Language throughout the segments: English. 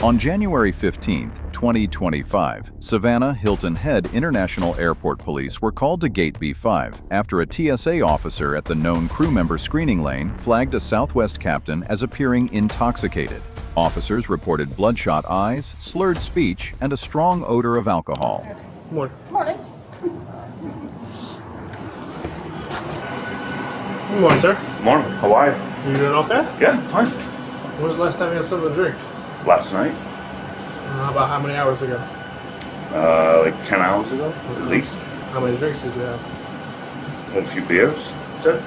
On January 15, 2025, Savannah-Hilton Head International Airport Police were called to Gate B5 after a TSA officer at the known crew member screening lane flagged a Southwest captain as appearing intoxicated. Officers reported bloodshot eyes, slurred speech, and a strong odor of alcohol. Morning. Morning. Good morning, sir. Morning. How are you? You doing okay? Yeah, fine. When was the last time you had something to drink? Last night, About how many hours ago? like 10 hours ago, at least. How many drinks did you have? Had a few beers. That's it.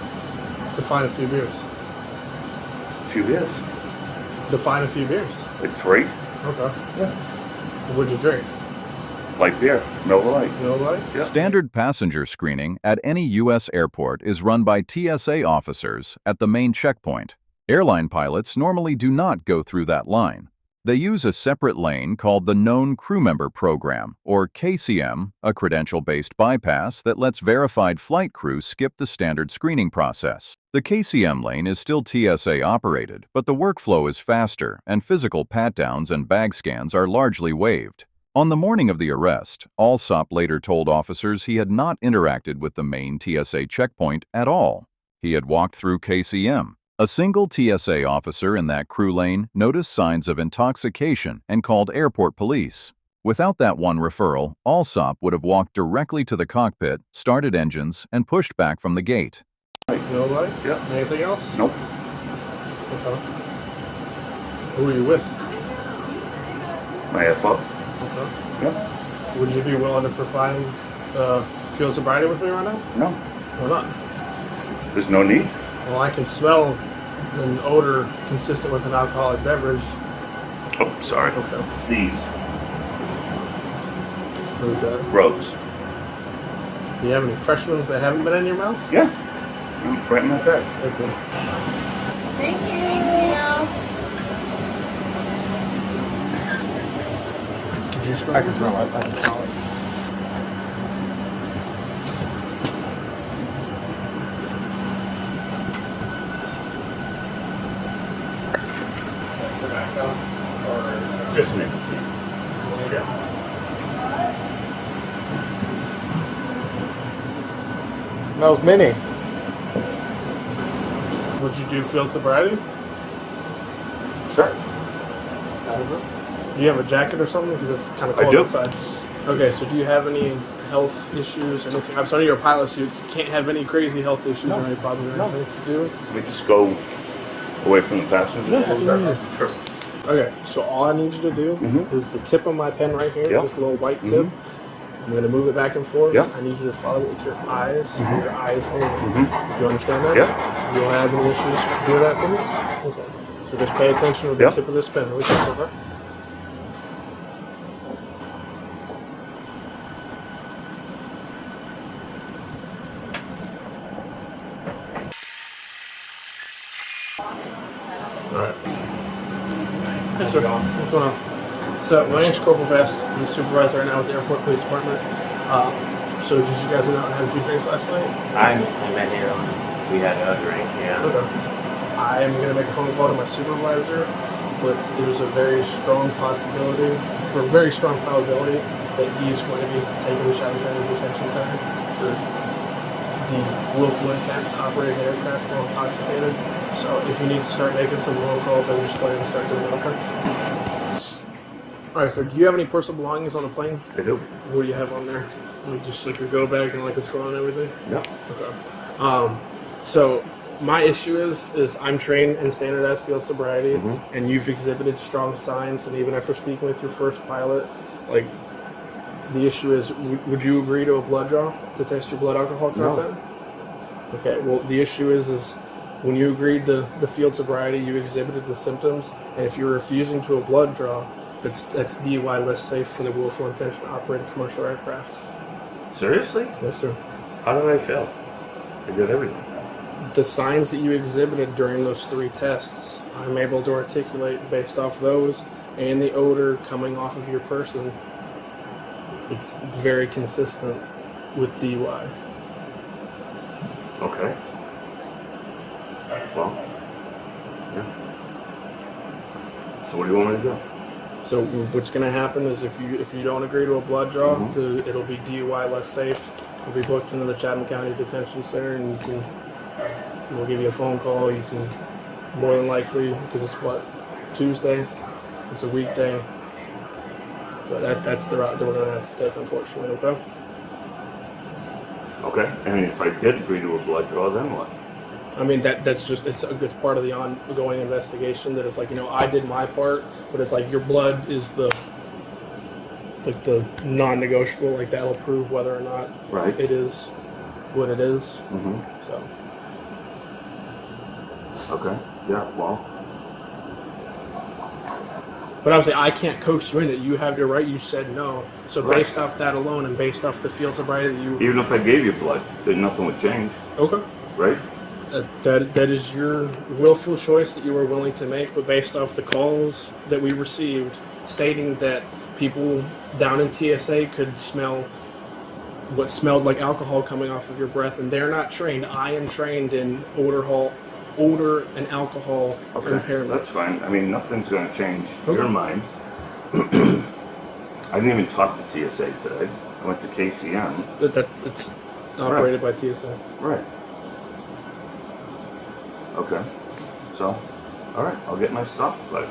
Define a few beers. A few beers. Define a few beers. Like 3. Okay. Yeah. What'd you drink? Light beer. Miller Lite. No light? Yeah. Standard passenger screening at any U.S. airport is run by TSA officers at the main checkpoint. Airline pilots normally do not go through that line. They use a separate lane called the Known Crew Member Program, or KCM, a credential-based bypass that lets verified flight crew skip the standard screening process. The KCM lane is still TSA operated, but the workflow is faster and physical pat-downs and bag scans are largely waived. On the morning of the arrest, Alsop later told officers he had not interacted with the main TSA checkpoint at all. He had walked through KCM. A single TSA officer in that crew lane noticed signs of intoxication and called airport police. Without that one referral, Alsop would have walked directly to the cockpit, started engines, and pushed back from the gate. No light? Yeah. Anything else? Nope. Okay. Who are you with? My FO. Okay. Yeah. Would you be willing to provide field sobriety with me right now? No. Why not? There's no need. Well, I can smell an odor consistent with an alcoholic beverage. Oh, sorry. Okay. These. What is that? Rogues. Do you have any fresh ones that haven't been in your mouth? Yeah. Right in my bag. Okay. Thank you. Did you smell? I can smell it. I can smell it. Tobacco or Just nicotine. there you go. Smells mini. Would you do field sobriety? Sure. Do you have a jacket or something? Because it's kind of I cold do. outside. Okay, so do you have any health issues? Anything? I'm sorry, you're a pilot, so you can't have any crazy health issues or any problems or anything to do. Can we just go away from the passenger? Yeah. Sure. Okay, so all I need you to do is the tip of my pen right here, Yeah. just a little white tip. I'm going to move it back and forth. Yeah. I need you to follow it with your eyes, and your eyes only. Do you understand that? Yeah. You don't have any issues doing that for me? Okay. So just pay attention to the Yeah. tip of this pen. Really quick, okay? Alright. Yes, sir. What's going on? So, my name's Corporal Vest. I'm the supervisor right now with the Airport Police Department. So, did you guys go out and have a few drinks last night? I met here. We had a drink, yeah. Okay. I am going to make a phone call to my supervisor, but there's a very strong possibility, or a very strong probability, that he's going to be taking the Shadow County Detention Center for the willful intent to operate an aircraft while intoxicated. So if you need to start making some roll calls, I would just go ahead and start doing that, okay? Alright, so do you have any personal belongings on the plane? I do. What do you have on there? Like just like your go bag and like a drawer and everything? Yeah. Okay. So my issue is I'm trained in standardized field sobriety, and you've exhibited strong signs, and even after speaking with your first pilot, like the issue is, would you agree to a blood draw to test your blood alcohol content? No. Okay. Well, the issue is when you agreed to the field sobriety, you exhibited the symptoms, and if you're refusing to a blood draw, that's DUI less safe for the willful intention to operate a commercial aircraft. Seriously? Yes, sir. How did I fail? I did everything. The signs that you exhibited during those 3 tests, I'm able to articulate based off those and the odor coming off of your person. It's very consistent with DUI. Okay. Well, yeah. So what do you want me to do? So what's going to happen is if you don't agree to a blood draw, it'll be DUI less safe. You'll be booked into the Chatham County Detention Center, and we'll give you a phone call. You can more than likely, because it's Tuesday, it's a weekday. But that's the route that we're going to have to take, unfortunately. Okay. Okay. And if I did agree to a blood draw, then what? I mean, that's just, it's part of the ongoing investigation, that it's like, I did my part, but it's like your blood is the non-negotiable, like that'll prove whether or not it is what it is. So. Okay. Yeah, well. But obviously I can't coax you in it. You have your right, you said no. So based off that alone, and based off the field sobriety that you... Even if I gave you blood, then nothing would change. Okay. Right? That is your willful choice that you were willing to make, but based off the calls that we received stating that people down in TSA could smell what smelled like alcohol coming off of your breath, and they're not trained. I am trained in odor and alcohol impairment. That's fine. I mean, nothing's going to change your mind. I didn't even talk to TSA today. I went to KCM. It's operated by TSA. Right. Okay. So, all right, I'll get my stuff, but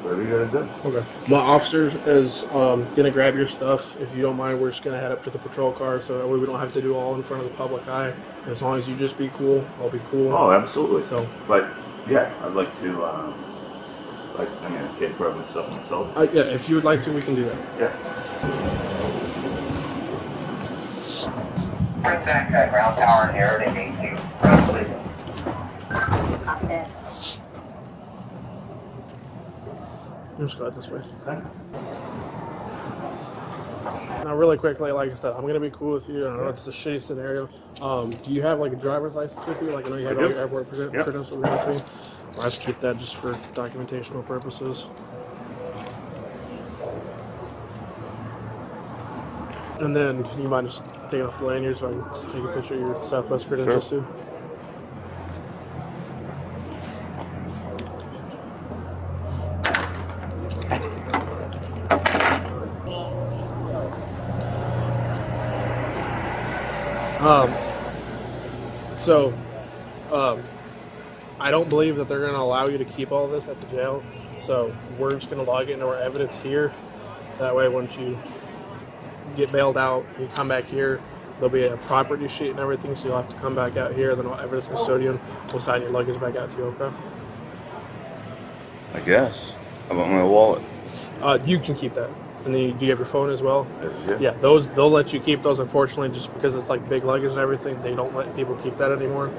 whatever you gotta do. Okay. My officer is gonna grab your stuff. If you don't mind, we're just gonna head up to the patrol car, so that way we don't have to do all in front of the public eye. As long as you just be cool, I'll be cool. Oh, absolutely. So, but yeah, I'd like to. I can't grab my stuff myself. Yeah, if you would like to, we can do that. Yeah. Contact ground tower and air to gate 2. Let's go this way. Now, really quickly, like I said, I'm gonna be cool with you. I know it's a shitty scenario. Do you have like a driver's license with you? Like I know you have all your airport credentials and everything. I have to get that just for documentational purposes. And then you mind just taking off the lanyard so I can just take a picture of your Southwest credentials too. I don't believe that they're going to allow you to keep all this at the jail. So we're just going to log it into our evidence here. So that way, once you get bailed out, you come back here, there'll be a property sheet and everything. So you'll have to come back out here. Then our evidence custodian will sign your luggage back out to you. Okay? I guess. How about my wallet? You can keep that. And then do you have your phone as well? Yeah. They'll let you keep those. Unfortunately, just because it's like big luggage and everything, they don't let people keep that anymore.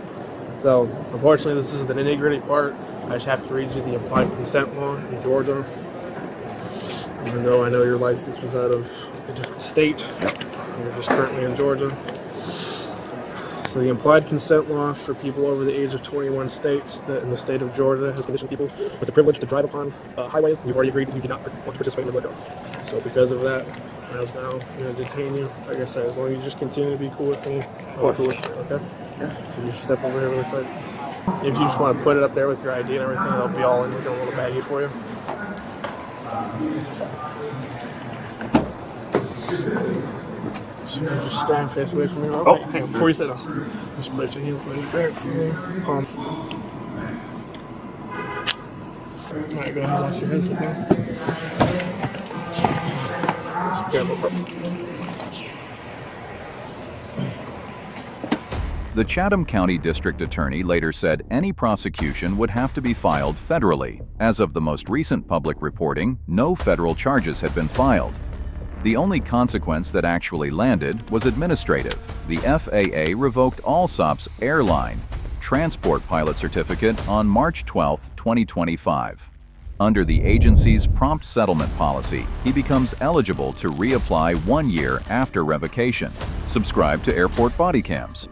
So unfortunately, this is the nitty-gritty part. I just have to read you the implied consent law in Georgia. Even though I know your license was out of a different state, you're just currently in Georgia. So the implied consent law for people over the age of 21 states that in the state of Georgia has conditioned people with the privilege to drive upon highways. You've already agreed that you do not want to participate in the blood draw. So because of that, I'm now going to detain you. Like I said, as long as you just continue to be cool with me, I'll be cool with you, okay? Yeah. So you just step over here really quick. If you just want to put it up there with your ID and everything, it'll be all in like a little baggie for you. So if you just stand face away from me. Oh, wait, hang on, before you sit down. Just put your hands right there for me. Palm. Alright, go ahead and wash your hands. Sit down. Yeah, no problem. The Chatham County District Attorney later said any prosecution would have to be filed federally. As of the most recent public reporting, no federal charges had been filed. The only consequence that actually landed was administrative. The FAA revoked Allsop's airline transport pilot certificate on March 12, 2025. Under the agency's prompt settlement policy, he becomes eligible to reapply 1 year after revocation. Subscribe to Airport Bodycams.